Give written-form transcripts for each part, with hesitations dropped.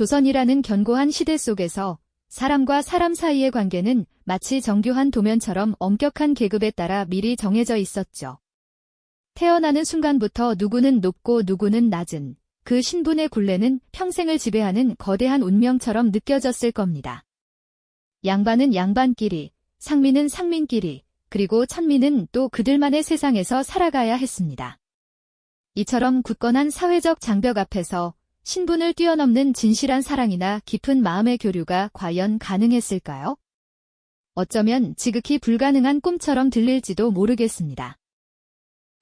조선이라는 견고한 시대 속에서 사람과 사람 사이의 관계는 마치 정교한 도면처럼 엄격한 계급에 따라 미리 정해져 있었죠. 태어나는 순간부터 누구는 높고 누구는 낮은 그 신분의 굴레는 평생을 지배하는 거대한 운명처럼 느껴졌을 겁니다. 양반은 양반끼리, 상민은 상민끼리, 그리고 천민은 또 그들만의 세상에서 살아가야 했습니다. 이처럼 굳건한 사회적 장벽 앞에서 신분을 뛰어넘는 진실한 사랑이나 깊은 마음의 교류가 과연 가능했을까요? 어쩌면 지극히 불가능한 꿈처럼 들릴지도 모르겠습니다.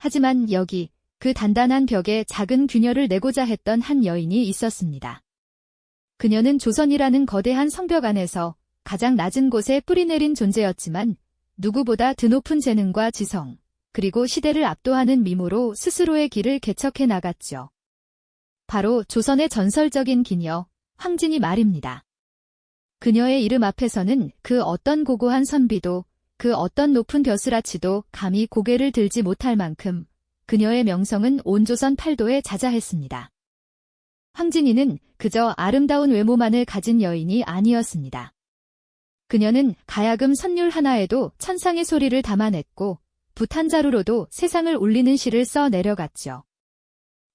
하지만 여기 그 단단한 벽에 작은 균열을 내고자 했던 한 여인이 있었습니다. 그녀는 조선이라는 거대한 성벽 안에서 가장 낮은 곳에 뿌리내린 존재였지만 누구보다 드높은 재능과 지성, 그리고 시대를 압도하는 미모로 스스로의 길을 개척해 나갔죠. 바로 조선의 전설적인 기녀, 황진이 말입니다. 그녀의 이름 앞에서는 그 어떤 고고한 선비도, 그 어떤 높은 벼슬아치도 감히 고개를 들지 못할 만큼 그녀의 명성은 온 조선 팔도에 자자했습니다. 황진이는 그저 아름다운 외모만을 가진 여인이 아니었습니다. 그녀는 가야금 선율 하나에도 천상의 소리를 담아냈고 붓 한 자루로도 세상을 울리는 시를 써 내려갔죠.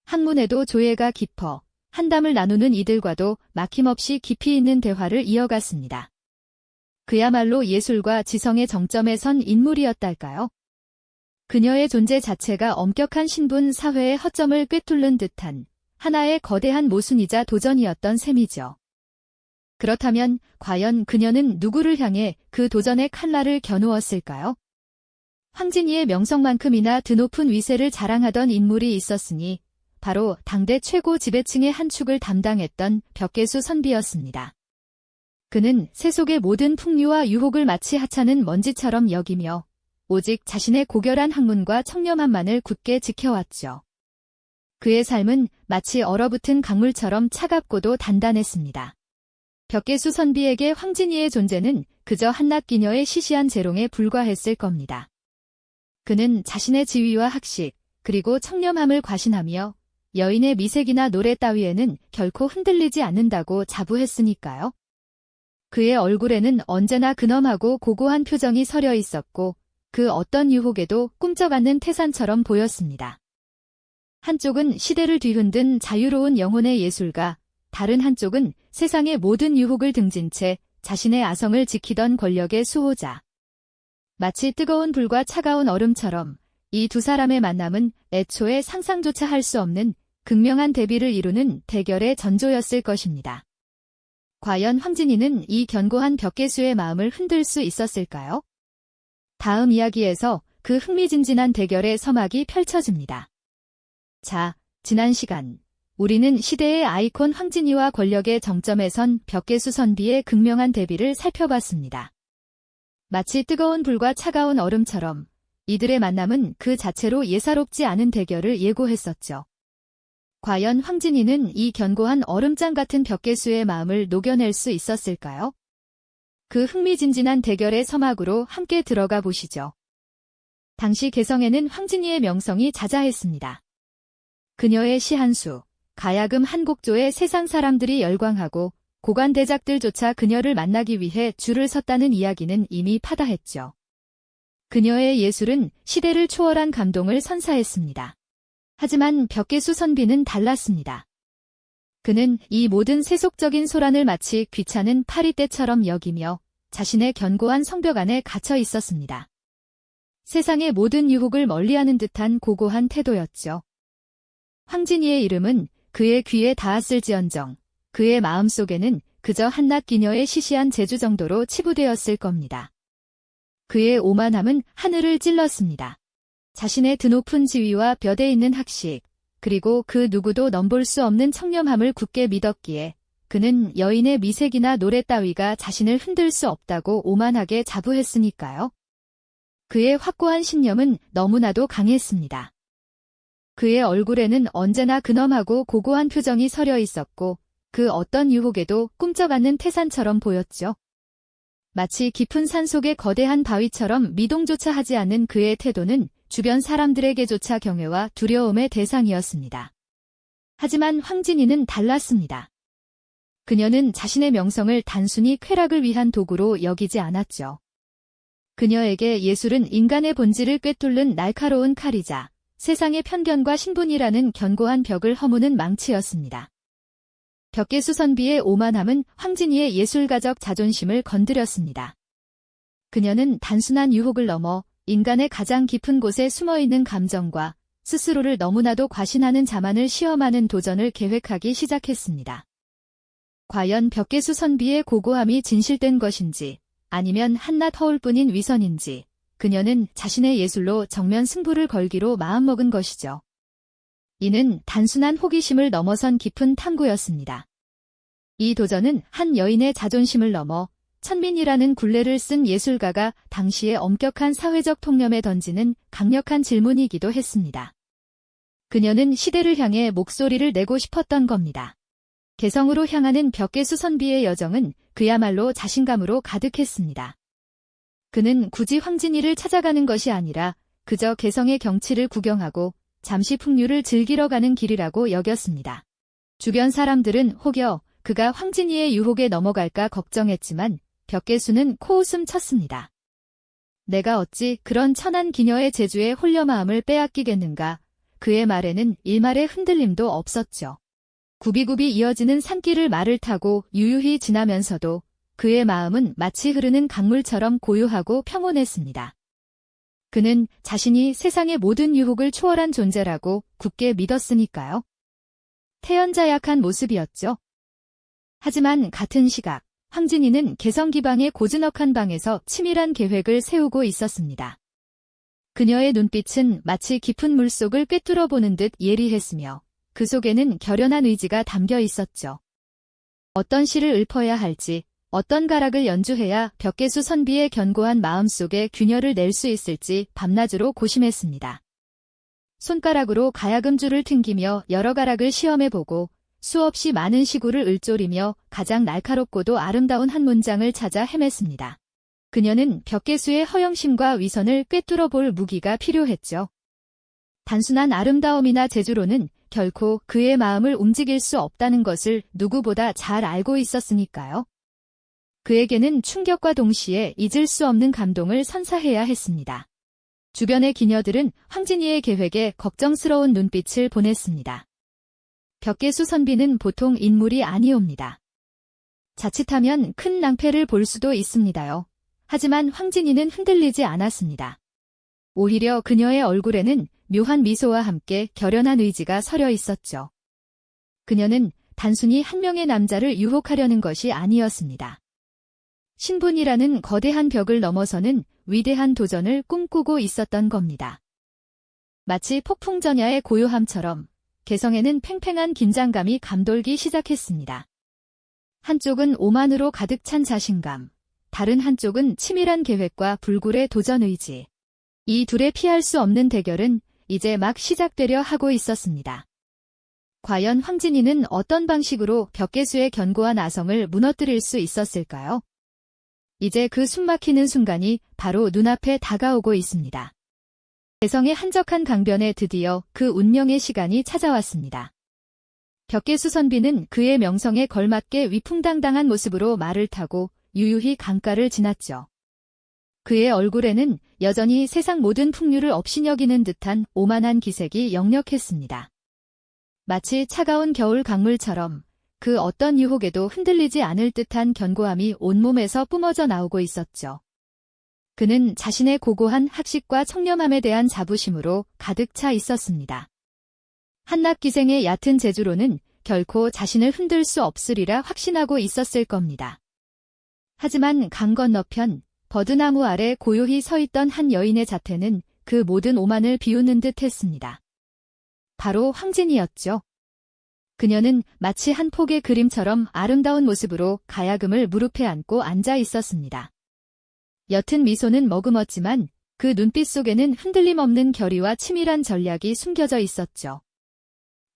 학문에도 조예가 깊어 한담을 나누는 이들과도 막힘없이 깊이 있는 대화를 이어갔습니다. 그야말로 예술과 지성의 정점에 선 인물이었달까요? 그녀의 존재 자체가 엄격한 신분 사회의 허점을 꿰뚫는 듯한 하나의 거대한 모순이자 도전이었던 셈이죠. 그렇다면 과연 그녀는 누구를 향해 그 도전의 칼날을 겨누었을까요? 황진이의 명성만큼이나 드높은 위세를 자랑하던 인물이 있었으니 바로 당대 최고 지배층의 한 축을 담당했던 벽계수 선비였습니다. 그는 세속의 모든 풍류와 유혹을 마치 하찮은 먼지처럼 여기며 오직 자신의 고결한 학문과 청렴함만을 굳게 지켜왔죠. 그의 삶은 마치 얼어붙은 강물처럼 차갑고도 단단했습니다. 벽계수 선비에게 황진이의 존재는 그저 한낱 기녀의 시시한 재롱에 불과했을 겁니다. 그는 자신의 지위와 학식, 그리고 청렴함을 과신하며 여인의 미색이나 노래 따위에는 결코 흔들리지 않는다고 자부했으니까요. 그의 얼굴에는 언제나 근엄하고 고고한 표정이 서려 있었고 그 어떤 유혹에도 꿈쩍 않는 태산처럼 보였습니다. 한쪽은 시대를 뒤흔든 자유로운 영혼의 예술가, 다른 한쪽은 세상의 모든 유혹을 등진 채 자신의 아성을 지키던 권력의 수호자. 마치 뜨거운 불과 차가운 얼음처럼 이 두 사람의 만남은 애초에 상상조차 할 수 없는 극명한 대비를 이루는 대결의 전조였을 것입니다. 과연 황진이는 이 견고한 벽계수의 마음을 흔들 수 있었을까요? 다음 이야기에서 그 흥미진진한 대결의 서막이 펼쳐집니다. 자, 지난 시간 우리는 시대의 아이콘 황진이와 권력의 정점에 선 벽계수 선비의 극명한 대비를 살펴봤습니다. 마치 뜨거운 불과 차가운 얼음처럼 이들의 만남은 그 자체로 예사롭지 않은 대결을 예고했었죠. 과연 황진이는 이 견고한 얼음장 같은 벽계수의 마음을 녹여낼 수 있었을까요? 그 흥미진진한 대결의 서막으로 함께 들어가 보시죠. 당시 개성에는 황진이의 명성이 자자했습니다. 그녀의 시 한 수, 가야금 한 곡조에 세상 사람들이 열광하고 고관대작들조차 그녀를 만나기 위해 줄을 섰다는 이야기는 이미 파다했죠. 그녀의 예술은 시대를 초월한 감동을 선사했습니다. 하지만 벽계수 선비는 달랐습니다. 그는 이 모든 세속적인 소란을 마치 귀찮은 파리떼처럼 여기며 자신의 견고한 성벽 안에 갇혀 있었습니다. 세상의 모든 유혹을 멀리하는 듯한 고고한 태도였죠. 황진이의 이름은 그의 귀에 닿았을지언정 그의 마음속에는 그저 한낱 기녀의 시시한 재주 정도로 치부되었을 겁니다. 그의 오만함은 하늘을 찔렀습니다. 자신의 드높은 지위와 벼대 있는 학식, 그리고 그 누구도 넘볼 수 없는 청렴함을 굳게 믿었기에 그는 여인의 미색이나 노래 따위가 자신을 흔들 수 없다고 오만하게 자부했으니까요. 그의 확고한 신념은 너무나도 강했습니다. 그의 얼굴에는 언제나 근엄하고 고고한 표정이 서려 있었고 그 어떤 유혹에도 꿈쩍 않는 태산처럼 보였죠. 마치 깊은 산속의 거대한 바위처럼 미동조차 하지 않는 그의 태도는 주변 사람들에게조차 경외와 두려움의 대상이었습니다. 하지만 황진이는 달랐습니다. 그녀는 자신의 명성을 단순히 쾌락을 위한 도구로 여기지 않았죠. 그녀에게 예술은 인간의 본질을 꿰뚫는 날카로운 칼이자 세상의 편견과 신분이라는 견고한 벽을 허무는 망치였습니다. 벽계수 선비의 오만함은 황진이의 예술가적 자존심을 건드렸습니다. 그녀는 단순한 유혹을 넘어 인간의 가장 깊은 곳에 숨어있는 감정과 스스로를 너무나도 과신하는 자만을 시험하는 도전을 계획하기 시작했습니다. 과연 벽계수 선비의 고고함이 진실된 것인지 아니면 한낱 허울뿐인 위선인지 그녀는 자신의 예술로 정면 승부를 걸기로 마음먹은 것이죠. 이는 단순한 호기심을 넘어선 깊은 탐구였습니다. 이 도전은 한 여인의 자존심을 넘어 천민이라는 굴레를 쓴 예술가가 당시의 엄격한 사회적 통념에 던지는 강력한 질문이기도 했습니다. 그녀는 시대를 향해 목소리를 내고 싶었던 겁니다. 개성으로 향하는 벽계수 선비의 여정은 그야말로 자신감으로 가득했습니다. 그는 굳이 황진이를 찾아가는 것이 아니라 그저 개성의 경치를 구경하고 잠시 풍류를 즐기러 가는 길이라고 여겼습니다. 주변 사람들은 혹여 그가 황진이의 유혹에 넘어갈까 걱정했지만 벽계수는 코웃음 쳤습니다. 내가 어찌 그런 천한 기녀의 재주에 홀려 마음을 빼앗기겠는가. 그의 말에는 일말의 흔들림도 없었죠. 굽이굽이 이어지는 산길을 말을 타고 유유히 지나면서도 그의 마음은 마치 흐르는 강물처럼 고요하고 평온했습니다. 그는 자신이 세상의 모든 유혹을 초월한 존재라고 굳게 믿었으니까요. 태연자약한 모습이었죠. 하지만 같은 시각, 황진이는 개성기방의 고즈넉한 방에서 치밀한 계획을 세우고 있었습니다. 그녀의 눈빛은 마치 깊은 물속을 꿰뚫어 보는 듯 예리했으며 그 속에는 결연한 의지가 담겨 있었죠. 어떤 시를 읊어야 할지, 어떤 가락을 연주해야 벽계수 선비의 견고한 마음속에 균열을 낼 수 있을지 밤낮으로 고심했습니다. 손가락으로 가야금줄을 튕기며 여러 가락을 시험해보고 수없이 많은 시구를 을조리며 가장 날카롭고도 아름다운 한 문장을 찾아 헤맸습니다. 그녀는 벽계수의 허영심과 위선을 꿰뚫어 볼 무기가 필요했죠. 단순한 아름다움이나 재주로는 결코 그의 마음을 움직일 수 없다는 것을 누구보다 잘 알고 있었으니까요. 그에게는 충격과 동시에 잊을 수 없는 감동을 선사해야 했습니다. 주변의 기녀들은 황진이의 계획에 걱정스러운 눈빛을 보냈습니다. 벽계수 선비는 보통 인물이 아니옵니다. 자칫하면 큰 낭패를 볼 수도 있습니다요. 하지만 황진이는 흔들리지 않았습니다. 오히려 그녀의 얼굴에는 묘한 미소와 함께 결연한 의지가 서려 있었죠. 그녀는 단순히 한 명의 남자를 유혹하려는 것이 아니었습니다. 신분이라는 거대한 벽을 넘어서는 위대한 도전을 꿈꾸고 있었던 겁니다. 마치 폭풍전야의 고요함처럼 개성에는 팽팽한 긴장감이 감돌기 시작했습니다. 한쪽은 오만으로 가득 찬 자신감, 다른 한쪽은 치밀한 계획과 불굴의 도전 의지. 이 둘의 피할 수 없는 대결은 이제 막 시작되려 하고 있었습니다. 과연 황진이는 어떤 방식으로 벽계수의 견고한 아성을 무너뜨릴 수 있었을까요? 이제 그 숨막히는 순간이 바로 눈앞에 다가오고 있습니다. 개성의 한적한 강변에 드디어 그 운명의 시간이 찾아왔습니다. 벽계수 선비는 그의 명성에 걸맞게 위풍당당한 모습으로 말을 타고 유유히 강가를 지났죠. 그의 얼굴에는 여전히 세상 모든 풍류를 업신여기는 듯한 오만한 기색이 역력했습니다. 마치 차가운 겨울 강물처럼 그 어떤 유혹에도 흔들리지 않을 듯한 견고함이 온몸에서 뿜어져 나오고 있었죠. 그는 자신의 고고한 학식과 청렴함에 대한 자부심으로 가득 차 있었습니다. 한낱기생의 얕은 재주로는 결코 자신을 흔들 수 없으리라 확신하고 있었을 겁니다. 하지만 강 건너편 버드나무 아래 고요히 서 있던 한 여인의 자태는 그 모든 오만을 비우는 듯 했습니다. 바로 황진이었죠. 그녀는 마치 한 폭의 그림처럼 아름다운 모습으로 가야금을 무릎에 안고 앉아 있었습니다. 옅은 미소는 머금었지만 그 눈빛 속에는 흔들림 없는 결의와 치밀한 전략이 숨겨져 있었죠.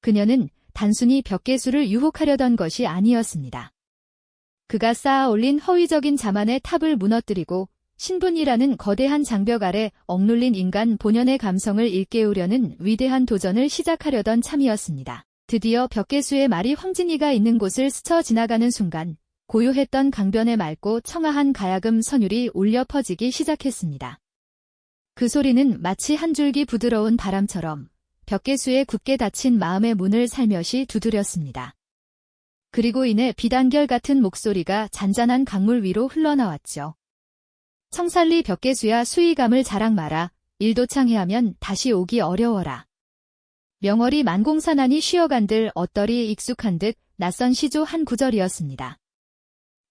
그녀는 단순히 벽계수를 유혹하려던 것이 아니었습니다. 그가 쌓아 올린 허위적인 자만의 탑을 무너뜨리고 신분이라는 거대한 장벽 아래 억눌린 인간 본연의 감성을 일깨우려는 위대한 도전을 시작하려던 참이었습니다. 드디어 벽개수의 말이 황진이가 있는 곳을 스쳐 지나가는 순간 고요했던 강변의 맑고 청아한 가야금 선율이 울려 퍼지기 시작했습니다. 그 소리는 마치 한 줄기 부드러운 바람처럼 벽개수의 굳게 닫힌 마음의 문을 살며시 두드렸습니다. 그리고 이내 비단결 같은 목소리가 잔잔한 강물 위로 흘러나왔죠. 청살리 벽개수야 수위감을 자랑 마라. 일도 창해하면 다시 오기 어려워라. 명월이 만공산하니 쉬어간들 엇떨이 익숙한 듯 낯선 시조 한 구절이었습니다.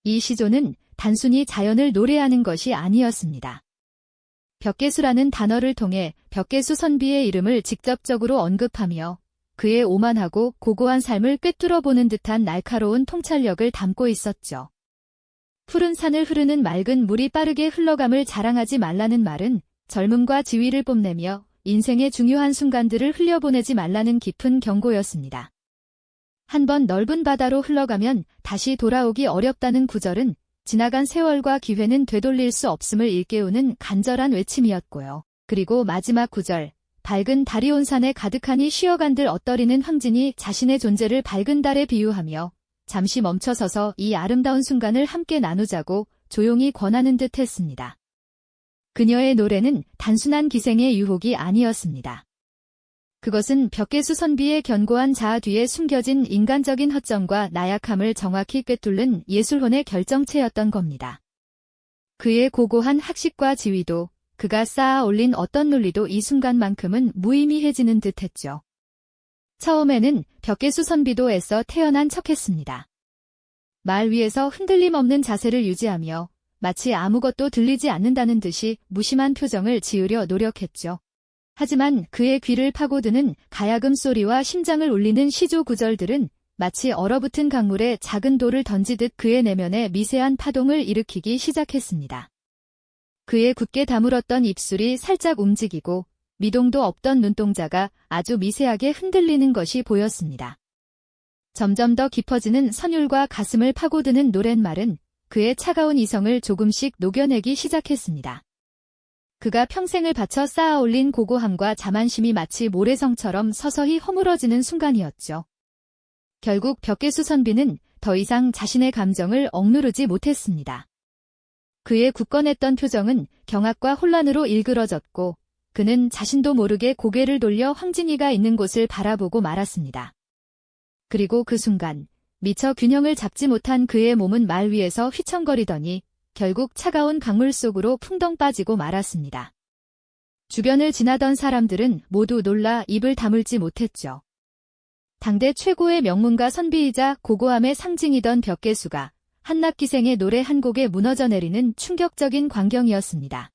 이 시조는 단순히 자연을 노래하는 것이 아니었습니다. 벽개수라는 단어를 통해 벽개수 선비의 이름을 직접적으로 언급하며 그의 오만하고 고고한 삶을 꿰뚫어보는 듯한 날카로운 통찰력을 담고 있었죠. 푸른 산을 흐르는 맑은 물이 빠르게 흘러감을 자랑하지 말라는 말은 젊음과 지위를 뽐내며 인생의 중요한 순간들을 흘려보내지 말라는 깊은 경고였습니다. 한번 넓은 바다로 흘러가면 다시 돌아오기 어렵다는 구절은 지나간 세월과 기회는 되돌릴 수 없음을 일깨우는 간절한 외침이었고요. 그리고 마지막 구절, 밝은 달이 온 산에 가득하니 쉬어간들 엇떨이는 황진이 자신의 존재를 밝은 달에 비유하며 잠시 멈춰서서 이 아름다운 순간을 함께 나누자고 조용히 권하는 듯 했습니다. 그녀의 노래는 단순한 기생의 유혹이 아니었습니다. 그것은 벽개수 선비의 견고한 자아 뒤에 숨겨진 인간적인 허점과 나약함을 정확히 꿰뚫는 예술혼의 결정체였던 겁니다. 그의 고고한 학식과 지위도 그가 쌓아 올린 어떤 논리도 이 순간만큼은 무의미해지는 듯했죠. 처음에는 벽개수 선비도 애써 태어난 척했습니다. 말 위에서 흔들림 없는 자세를 유지하며 마치 아무것도 들리지 않는다는 듯이 무심한 표정을 지으려 노력했죠. 하지만 그의 귀를 파고드는 가야금 소리와 심장을 울리는 시조 구절들은 마치 얼어붙은 강물에 작은 돌을 던지듯 그의 내면에 미세한 파동을 일으키기 시작했습니다. 그의 굳게 다물었던 입술이 살짝 움직이고 미동도 없던 눈동자가 아주 미세하게 흔들리는 것이 보였습니다. 점점 더 깊어지는 선율과 가슴을 파고드는 노랫말은 그의 차가운 이성을 조금씩 녹여내기 시작했습니다. 그가 평생을 바쳐 쌓아 올린 고고함과 자만심이 마치 모래성처럼 서서히 허물어지는 순간이었죠. 결국 벽개수 선비는 더 이상 자신의 감정을 억누르지 못했습니다. 그의 굳건했던 표정은 경악과 혼란으로 일그러졌고 그는 자신도 모르게 고개를 돌려 황진이가 있는 곳을 바라보고 말았습니다. 그리고 그 순간 미처 균형을 잡지 못한 그의 몸은 말 위에서 휘청거리더니 결국 차가운 강물 속으로 풍덩 빠지고 말았습니다. 주변을 지나던 사람들은 모두 놀라 입을 다물지 못했죠. 당대 최고의 명문가 선비이자 고고함의 상징이던 벽개수가 한낱기생의 노래 한 곡에 무너져 내리는 충격적인 광경이었습니다.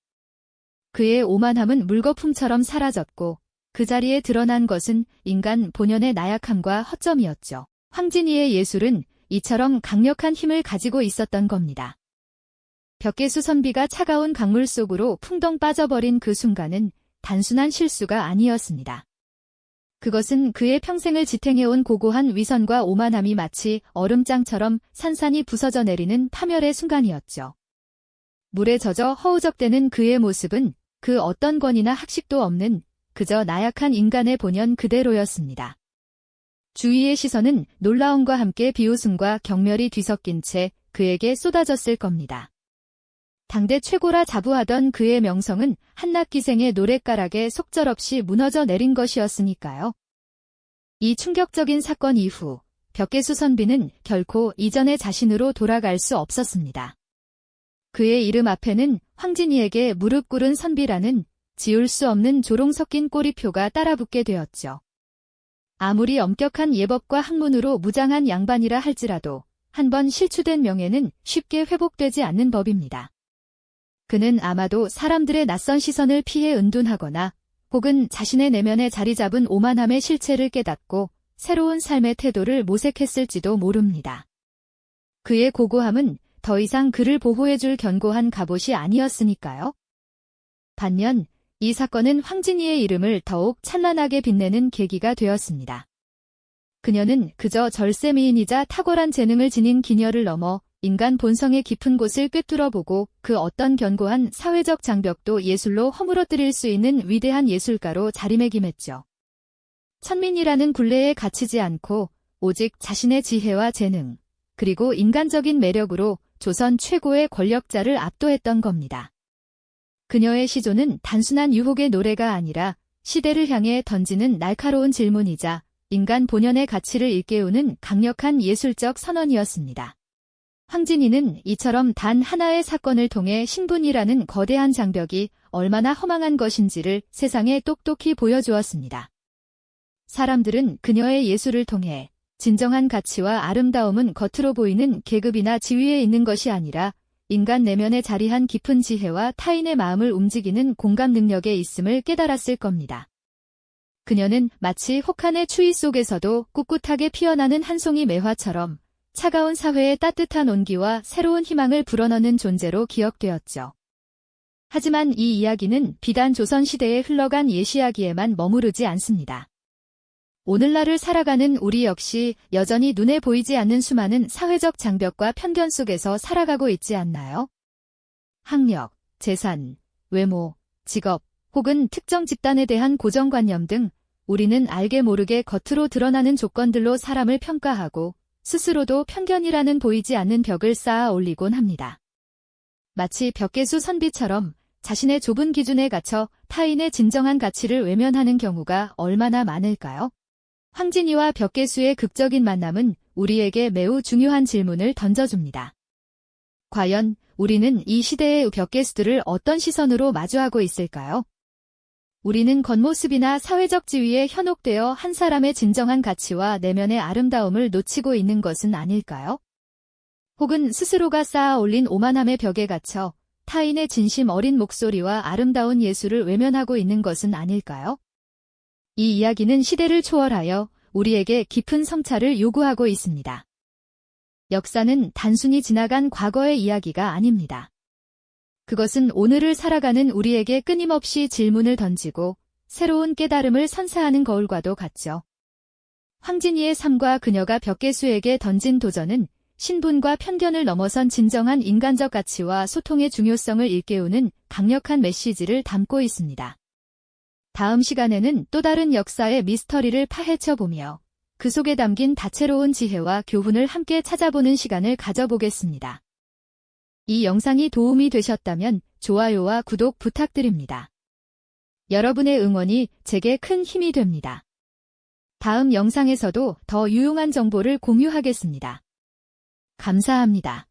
그의 오만함은 물거품처럼 사라졌고 그 자리에 드러난 것은 인간 본연의 나약함과 허점이었죠. 황진이의 예술은 이처럼 강력한 힘을 가지고 있었던 겁니다. 벽개수 선비가 차가운 강물 속으로 풍덩 빠져버린 그 순간은 단순한 실수가 아니었습니다. 그것은 그의 평생을 지탱해온 고고한 위선과 오만함이 마치 얼음장처럼 산산이 부서져 내리는 파멸의 순간이었죠. 물에 젖어 허우적대는 그의 모습은 그 어떤 권위나 학식도 없는 그저 나약한 인간의 본연 그대로였습니다. 주위의 시선은 놀라움과 함께 비웃음과 경멸이 뒤섞인 채 그에게 쏟아졌을 겁니다. 당대 최고라 자부하던 그의 명성은 한낱기생의 노랫가락에 속절없이 무너져 내린 것이었으니까요. 이 충격적인 사건 이후 벽개수 선비는 결코 이전의 자신으로 돌아갈 수 없었습니다. 그의 이름 앞에는 황진이에게 무릎 꿇은 선비라는 지울 수 없는 조롱 섞인 꼬리표가 따라붙게 되었죠. 아무리 엄격한 예법과 학문으로 무장한 양반이라 할지라도 한번 실추된 명예는 쉽게 회복되지 않는 법입니다. 그는 아마도 사람들의 낯선 시선을 피해 은둔하거나 혹은 자신의 내면에 자리 잡은 오만함의 실체를 깨닫고 새로운 삶의 태도를 모색했을지도 모릅니다. 그의 고고함은 더 이상 그를 보호해줄 견고한 갑옷이 아니었으니까요. 반면 이 사건은 황진이의 이름을 더욱 찬란하게 빛내는 계기가 되었습니다. 그녀는 그저 절세미인이자 탁월한 재능을 지닌 기녀를 넘어 인간 본성의 깊은 곳을 꿰뚫어보고 그 어떤 견고한 사회적 장벽도 예술로 허물어뜨릴 수 있는 위대한 예술가로 자리매김했죠. 천민이라는 굴레에 갇히지 않고 오직 자신의 지혜와 재능, 그리고 인간적인 매력으로 조선 최고의 권력자를 압도했던 겁니다. 그녀의 시조는 단순한 유혹의 노래가 아니라 시대를 향해 던지는 날카로운 질문이자 인간 본연의 가치를 일깨우는 강력한 예술적 선언이었습니다. 황진이는 이처럼 단 하나의 사건을 통해 신분이라는 거대한 장벽이 얼마나 허망한 것인지를 세상에 똑똑히 보여주었습니다. 사람들은 그녀의 예술을 통해 진정한 가치와 아름다움은 겉으로 보이는 계급이나 지위에 있는 것이 아니라 인간 내면에 자리한 깊은 지혜와 타인의 마음을 움직이는 공감 능력에 있음을 깨달았을 겁니다. 그녀는 마치 혹한의 추위 속에서도 꿋꿋하게 피어나는 한 송이 매화처럼 차가운 사회의 따뜻한 온기와 새로운 희망을 불어넣는 존재로 기억되었죠. 하지만 이 이야기는 비단 조선시대에 흘러간 예시이야기에만 머무르지 않습니다. 오늘날을 살아가는 우리 역시 여전히 눈에 보이지 않는 수많은 사회적 장벽과 편견 속에서 살아가고 있지 않나요? 학력, 재산, 외모, 직업, 혹은 특정 집단에 대한 고정관념 등 우리는 알게 모르게 겉으로 드러나는 조건들로 사람을 평가하고 스스로도 편견이라는 보이지 않는 벽을 쌓아 올리곤 합니다. 마치 벽계수 선비처럼 자신의 좁은 기준에 갇혀 타인의 진정한 가치를 외면하는 경우가 얼마나 많을까요? 황진이와 벽계수의 극적인 만남은 우리에게 매우 중요한 질문을 던져줍니다. 과연 우리는 이 시대의 벽계수들을 어떤 시선으로 마주하고 있을까요? 우리는 겉모습이나 사회적 지위에 현혹되어 한 사람의 진정한 가치와 내면의 아름다움을 놓치고 있는 것은 아닐까요? 혹은 스스로가 쌓아 올린 오만함의 벽에 갇혀 타인의 진심 어린 목소리와 아름다운 예술을 외면하고 있는 것은 아닐까요? 이 이야기는 시대를 초월하여 우리에게 깊은 성찰을 요구하고 있습니다. 역사는 단순히 지나간 과거의 이야기가 아닙니다. 그것은 오늘을 살아가는 우리에게 끊임없이 질문을 던지고 새로운 깨달음을 선사하는 거울과도 같죠. 황진이의 삶과 그녀가 벽계수에게 던진 도전은 신분과 편견을 넘어선 진정한 인간적 가치와 소통의 중요성을 일깨우는 강력한 메시지를 담고 있습니다. 다음 시간에는 또 다른 역사의 미스터리를 파헤쳐보며 그 속에 담긴 다채로운 지혜와 교훈을 함께 찾아보는 시간을 가져보겠습니다. 이 영상이 도움이 되셨다면 좋아요와 구독 부탁드립니다. 여러분의 응원이 제게 큰 힘이 됩니다. 다음 영상에서도 더 유용한 정보를 공유하겠습니다. 감사합니다.